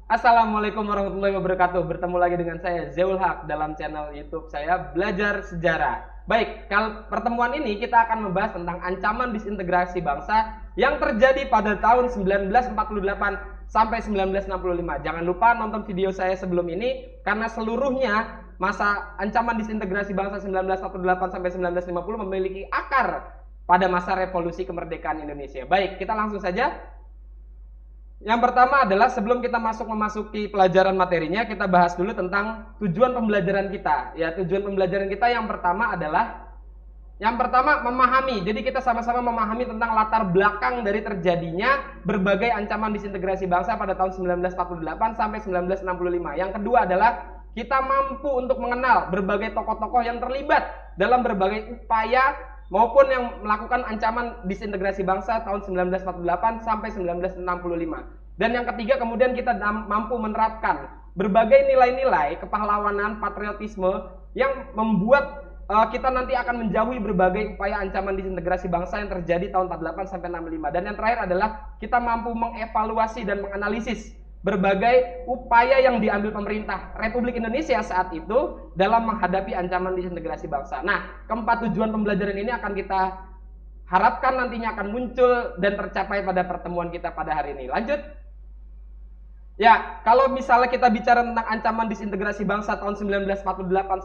Assalamualaikum warahmatullahi wabarakatuh. Bertemu lagi dengan saya Zeul Haq dalam channel YouTube saya Belajar Sejarah. Baik, pertemuan ini kita akan membahas tentang ancaman disintegrasi bangsa yang terjadi pada tahun 1948 sampai 1965. Jangan lupa nonton video saya sebelum ini karena seluruhnya masa ancaman disintegrasi bangsa 1948 sampai 1950 memiliki akar pada masa revolusi kemerdekaan Indonesia. Baik, kita langsung saja. Yang pertama adalah sebelum kita memasuki pelajaran materinya, kita bahas dulu tentang tujuan pembelajaran kita. Ya, tujuan pembelajaran kita yang pertama adalah memahami. Jadi kita sama-sama memahami tentang latar belakang dari terjadinya berbagai ancaman disintegrasi bangsa pada tahun 1948 sampai 1965. Yang kedua adalah kita mampu untuk mengenal berbagai tokoh-tokoh yang terlibat dalam berbagai upaya maupun yang melakukan ancaman disintegrasi bangsa tahun 1948 sampai 1965. Dan yang ketiga, kemudian kita mampu menerapkan berbagai nilai-nilai kepahlawanan, patriotisme yang membuat kita nanti akan menjauhi berbagai upaya ancaman disintegrasi bangsa yang terjadi tahun 48 sampai 65. Dan yang terakhir adalah kita mampu mengevaluasi dan menganalisis berbagai upaya yang diambil pemerintah Republik Indonesia saat itu dalam menghadapi ancaman disintegrasi bangsa. Nah, keempat tujuan pembelajaran ini akan kita harapkan nantinya akan muncul dan tercapai pada pertemuan kita pada hari ini. Lanjut. Ya, kalau misalnya kita bicara tentang ancaman disintegrasi bangsa tahun 1948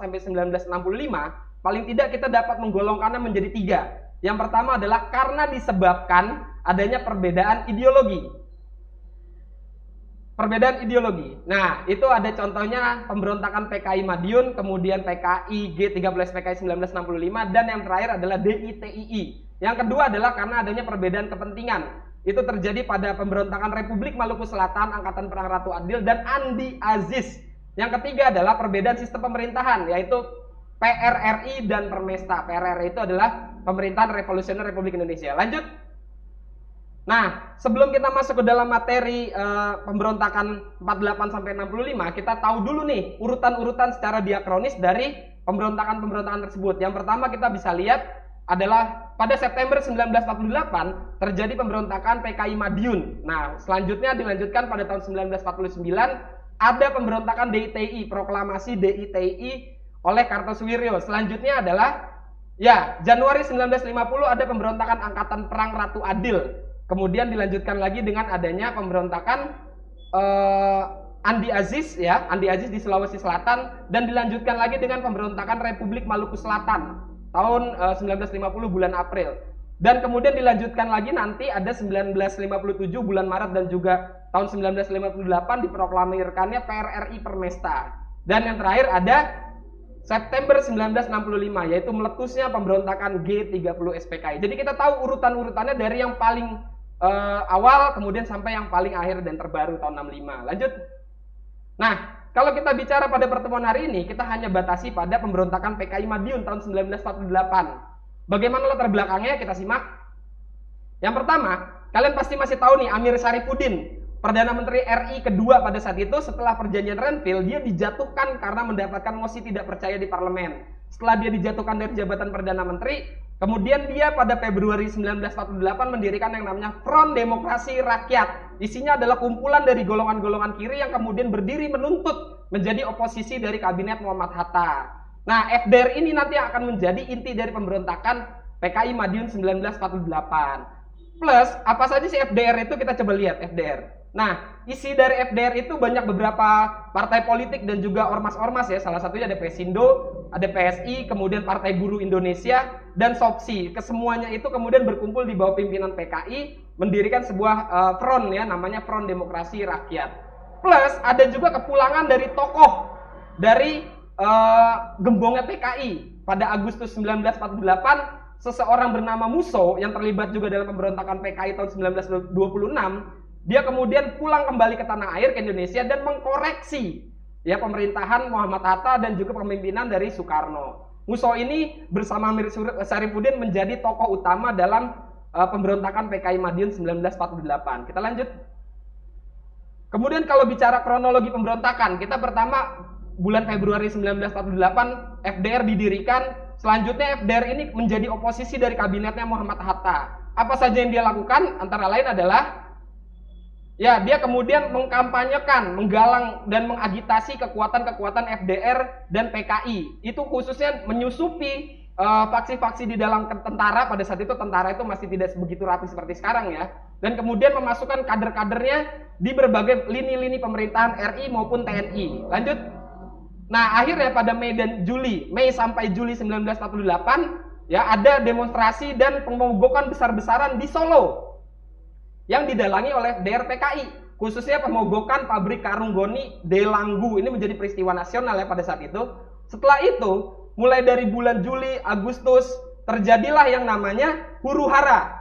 sampai 1965, paling tidak kita dapat menggolongkannya menjadi tiga. Yang pertama adalah karena disebabkan adanya perbedaan ideologi. Nah, itu ada contohnya pemberontakan PKI Madiun, kemudian PKI G13 PKI 1965, dan yang terakhir adalah DITII. Yang kedua adalah karena adanya perbedaan kepentingan. Itu terjadi pada pemberontakan Republik Maluku Selatan, Angkatan Perang Ratu Adil, dan Andi Aziz. Yang ketiga adalah perbedaan sistem pemerintahan, yaitu PRRI dan Permesta. PRRI itu adalah Pemerintahan Revolusioner Republik Indonesia. Lanjut. Nah, sebelum kita masuk ke dalam materi pemberontakan 48 sampai 65, kita tahu dulu nih urutan-urutan secara diakronis dari pemberontakan-pemberontakan tersebut. Yang pertama kita bisa lihat adalah pada September 1948 terjadi pemberontakan PKI Madiun. Nah, selanjutnya dilanjutkan pada tahun 1949 ada pemberontakan DITII, proklamasi DITII oleh Kartosuwiryo. Selanjutnya adalah Januari 1950 ada pemberontakan Angkatan Perang Ratu Adil. Kemudian dilanjutkan lagi dengan adanya pemberontakan Andi Aziz di Sulawesi Selatan, dan dilanjutkan lagi dengan pemberontakan Republik Maluku Selatan tahun 1950 bulan April. Dan kemudian dilanjutkan lagi nanti ada 1957 bulan Maret dan juga tahun 1958 diproklamirkannya PRRI Permesta. Dan yang terakhir ada September 1965, yaitu meletusnya pemberontakan G30 SPKI. Jadi kita tahu urutan-urutannya dari yang paling awal kemudian sampai yang paling akhir dan terbaru tahun 65. Lanjut. Nah, kalau kita bicara pada pertemuan hari ini, kita hanya batasi pada pemberontakan PKI Madiun tahun 1948. Bagaimana latar belakangnya? Kita simak. Yang pertama, kalian pasti masih tahu nih Amir Syarifuddin, Perdana Menteri RI kedua pada saat itu. Setelah perjanjian Renville, dia dijatuhkan karena mendapatkan mosi tidak percaya di parlemen. Setelah dia dijatuhkan dari jabatan Perdana Menteri, kemudian dia pada Februari 1948 mendirikan yang namanya Front Demokrasi Rakyat. Isinya adalah kumpulan dari golongan-golongan kiri yang kemudian berdiri menuntut menjadi oposisi dari kabinet Muhammad Hatta. Nah, FDR ini nanti akan menjadi inti dari pemberontakan PKI Madiun 1948. Plus, apa saja sih FDR itu? Kita coba lihat FDR. Nah, isi dari FDR itu banyak beberapa partai politik dan juga ormas-ormas ya. Salah satunya ada Pesindo, ada PSI, kemudian Partai Buruh Indonesia, dan SOPSI. Kesemuanya itu kemudian berkumpul di bawah pimpinan PKI, mendirikan sebuah front ya, namanya Front Demokrasi Rakyat. Plus, ada juga kepulangan dari tokoh dari gembongnya PKI. Pada Agustus 1948, seseorang bernama Musso yang terlibat juga dalam pemberontakan PKI tahun 1926, dia kemudian pulang kembali ke tanah air, ke Indonesia, dan mengkoreksi ya pemerintahan Muhammad Hatta dan juga kepemimpinan dari Soekarno. Musso ini bersama Amir Syarifuddin menjadi tokoh utama dalam pemberontakan PKI Madiun 1948. Kita lanjut. Kemudian kalau bicara kronologi pemberontakan, kita pertama bulan Februari 1948 FDR didirikan. Selanjutnya FDR ini menjadi oposisi dari kabinetnya Muhammad Hatta. Apa saja yang dia lakukan? Antara lain adalah Ya, dia kemudian mengkampanyekan, menggalang dan mengagitasi kekuatan-kekuatan FDR dan PKI. Itu khususnya menyusupi faksi-faksi di dalam tentara. Pada saat itu tentara itu masih tidak begitu rapi seperti sekarang ya. Dan kemudian memasukkan kader-kadernya di berbagai lini-lini pemerintahan RI maupun TNI. Lanjut. Nah, akhirnya pada Mei sampai Juli 1948 ya ada demonstrasi dan pemogokan besar-besaran di Solo yang didalangi oleh DRPKI, khususnya pemogokan pabrik karung goni Delanggu. Ini menjadi peristiwa nasional ya pada saat itu. Setelah itu, mulai dari bulan Juli, Agustus, terjadilah yang namanya huru-hara.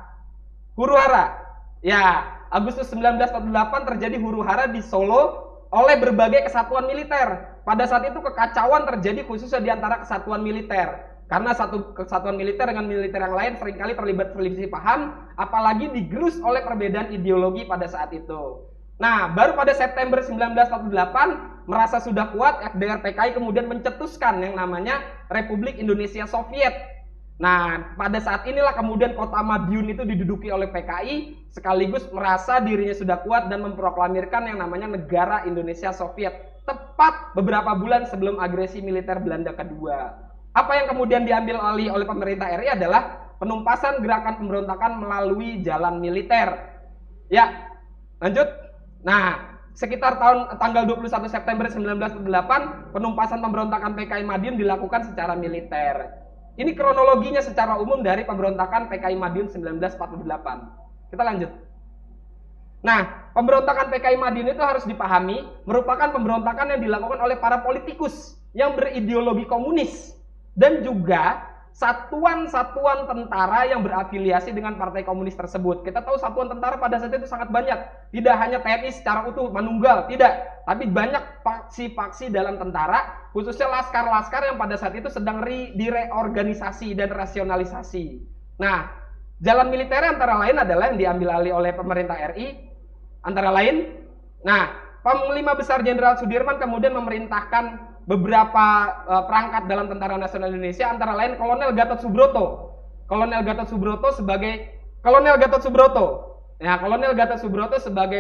Huru-hara. Ya, Agustus 1948 terjadi huru-hara di Solo oleh berbagai kesatuan militer. Pada saat itu kekacauan terjadi khususnya di antara kesatuan militer. Karena satu kesatuan militer dengan militer yang lain seringkali terlibat selisih paham, apalagi digerus oleh perbedaan ideologi pada saat itu. Nah, baru pada September 1948 merasa sudah kuat, FDR PKI kemudian mencetuskan yang namanya Republik Indonesia Soviet. Nah, pada saat inilah kemudian kota Madiun itu diduduki oleh PKI, sekaligus merasa dirinya sudah kuat dan memproklamirkan yang namanya Negara Indonesia Soviet, tepat beberapa bulan sebelum agresi militer Belanda kedua. Apa yang kemudian diambil alih oleh pemerintah RI adalah penumpasan gerakan pemberontakan melalui jalan militer. Ya, lanjut. Nah, sekitar tanggal 21 September 1948, penumpasan pemberontakan PKI Madiun dilakukan secara militer. Ini kronologinya secara umum dari pemberontakan PKI Madiun 1948. Kita lanjut. Nah, pemberontakan PKI Madiun itu harus dipahami merupakan pemberontakan yang dilakukan oleh para politikus yang berideologi komunis dan juga satuan-satuan tentara yang berafiliasi dengan partai komunis tersebut. Kita tahu satuan tentara pada saat itu sangat banyak. Tidak hanya TNI secara utuh, manunggal, tidak. Tapi banyak faksi-faksi dalam tentara, khususnya laskar-laskar yang pada saat itu sedang direorganisasi dan rasionalisasi. Nah, jalan militer antara lain adalah yang diambil alih oleh pemerintah RI, antara lain. Nah, Panglima Besar Jenderal Sudirman kemudian memerintahkan beberapa perangkat dalam Tentara Nasional Indonesia, antara lain Kolonel Gatot Subroto. Kolonel Gatot Subroto sebagai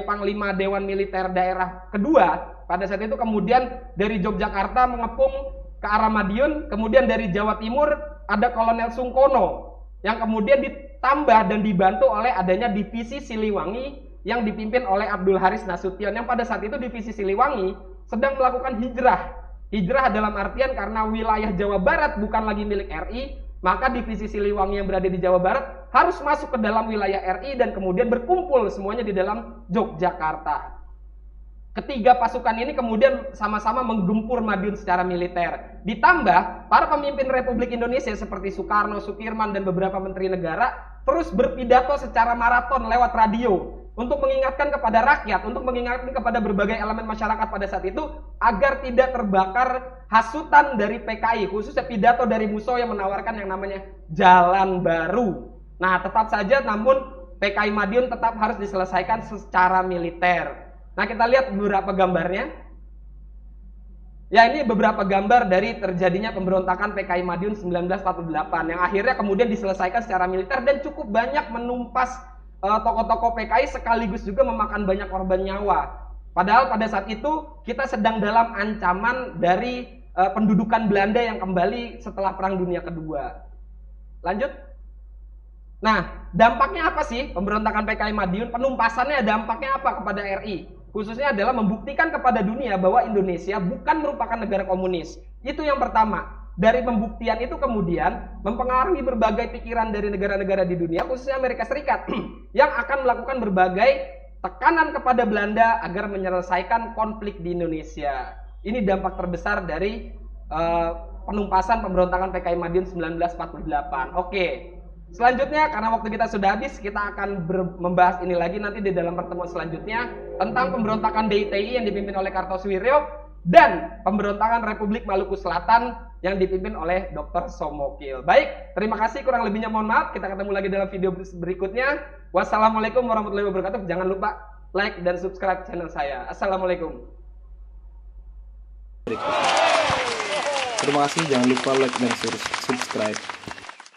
Panglima Dewan Militer Daerah kedua. Pada saat itu kemudian dari Yogyakarta mengepung ke arah Madiun, kemudian dari Jawa Timur ada Kolonel Sungkono yang kemudian ditambah dan dibantu oleh adanya Divisi Siliwangi yang dipimpin oleh Abdul Haris Nasution, yang pada saat itu Divisi Siliwangi sedang melakukan hijrah. Hijrah dalam artian karena wilayah Jawa Barat bukan lagi milik RI, maka Divisi Siliwangi yang berada di Jawa Barat harus masuk ke dalam wilayah RI dan kemudian berkumpul semuanya di dalam Yogyakarta. Ketiga pasukan ini kemudian sama-sama menggempur Madiun secara militer. Ditambah para pemimpin Republik Indonesia seperti Soekarno, Sukirman, dan beberapa menteri negara terus berpidato secara maraton lewat radio untuk mengingatkan kepada rakyat, untuk mengingatkan kepada berbagai elemen masyarakat pada saat itu agar tidak terbakar hasutan dari PKI, khususnya pidato dari Musso yang menawarkan yang namanya jalan baru. Nah, tetap saja namun PKI Madiun tetap harus diselesaikan secara militer. Nah, kita lihat beberapa gambarnya. Ya, ini beberapa gambar dari terjadinya pemberontakan PKI Madiun 1948 yang akhirnya kemudian diselesaikan secara militer dan cukup banyak menumpas tokoh-tokoh PKI sekaligus juga memakan banyak korban nyawa. Padahal pada saat itu kita sedang dalam ancaman dari pendudukan Belanda yang kembali setelah Perang Dunia Kedua. Lanjut. Nah, dampaknya apa sih pemberontakan PKI Madiun? Penumpasannya dampaknya apa kepada RI? Khususnya adalah membuktikan kepada dunia bahwa Indonesia bukan merupakan negara komunis. Itu yang pertama. Dari pembuktian itu kemudian mempengaruhi berbagai pikiran dari negara-negara di dunia, khususnya Amerika Serikat, yang akan melakukan berbagai tekanan kepada Belanda agar menyelesaikan konflik di Indonesia. Ini dampak terbesar dari penumpasan pemberontakan PKI Madiun 1948. Oke. Selanjutnya, karena waktu kita sudah habis, kita akan membahas ini lagi nanti di dalam pertemuan selanjutnya tentang pemberontakan DITI yang dipimpin oleh Kartosuwiryo dan pemberontakan Republik Maluku Selatan yang dipimpin oleh Dr. Somokil. Baik, terima kasih, kurang lebihnya mohon maaf. Kita ketemu lagi dalam video berikutnya. Wassalamualaikum warahmatullahi wabarakatuh. Jangan lupa like dan subscribe channel saya. Assalamualaikum. Terima kasih, jangan lupa like dan subscribe.